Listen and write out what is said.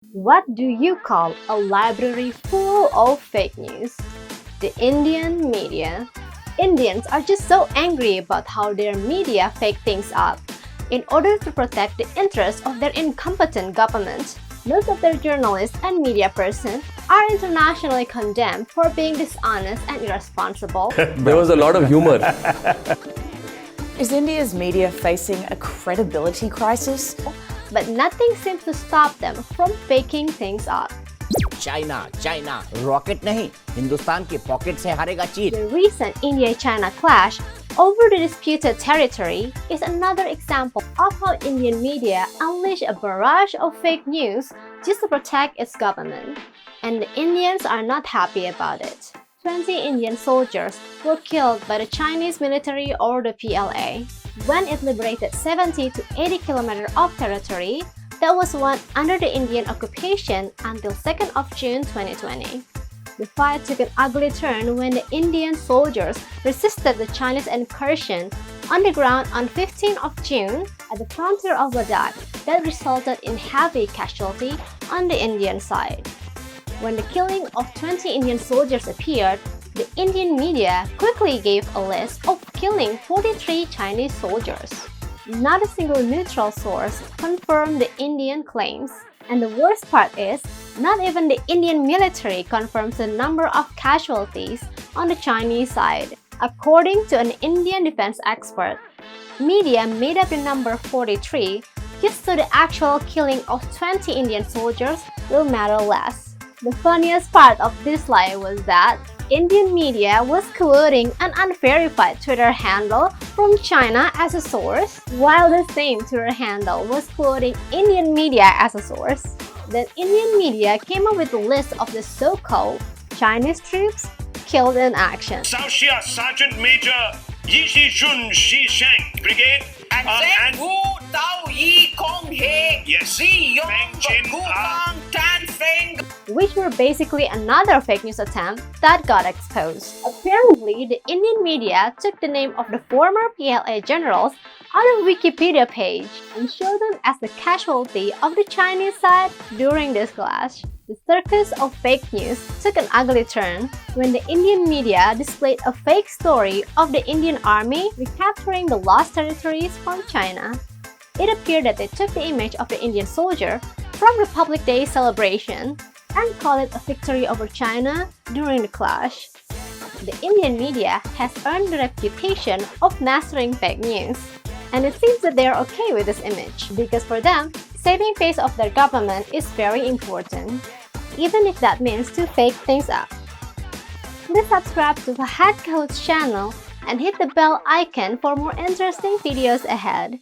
What do you call a library full of fake news? The Indian media. Indians are just so angry about how their media fake things up. In order to protect the interests of their incompetent government, most of their journalists and media persons are internationally condemned for being dishonest and irresponsible. There was a lot of humor. Is India's media facing a credibility crisis? But nothing seems to stop them from faking things up. China rocket नहीं हिंदुस्तान के pocket से हारेगा चीन. The recent India-China clash over the disputed territory is another example of how Indian media unleash a barrage of fake news just to protect its government. And the Indians are not happy about it. 20 Indian soldiers were killed by the Chinese military or the PLA when it liberated 70 to 80 kilometers of territory that was won under the Indian occupation until 2nd of June 2020. The fight took an ugly turn when the Indian soldiers resisted the Chinese incursion on the ground on 15th of June at the frontier of Ladakh that resulted in heavy casualty on the Indian side. When the killing of 20 Indian soldiers appeared, the Indian media quickly gave a list of killing 43 Chinese soldiers. Not a single neutral source confirmed the Indian claims. And the worst part is, not even the Indian military confirms the number of casualties on the Chinese side. According to an Indian defense expert, media made up the number 43 just so the actual killing of 20 Indian soldiers will matter less. The funniest part of this lie was that Indian media was quoting an unverified Twitter handle from China as a source, while the same Twitter handle was quoting Indian media as a source. Then Indian media came up with a list of the so-called Chinese troops killed in action. Southia Sergeant Major Yi Shi Jun Shi Sheng Brigade and Wu Tao Yi Kong He Yes. Zi Yong Feng Jin, Gu Kang Tan Feng. Which were basically another fake news attempt that got exposed. Apparently, the Indian media took the name of the former PLA generals on a Wikipedia page and showed them as the casualty of the Chinese side during this clash. The circus of fake news took an ugly turn when the Indian media displayed a fake story of the Indian army recapturing the lost territories from China. It appeared that they took the image of the Indian soldier from Republic Day celebration and called it a victory over China during the clash. The Indian media has earned the reputation of mastering fake news. And it seems that they are okay with this image because for them, saving face of their government is very important, even if that means to fake things up. Please subscribe to Fahad Kahoot's channel and hit the bell icon for more interesting videos ahead.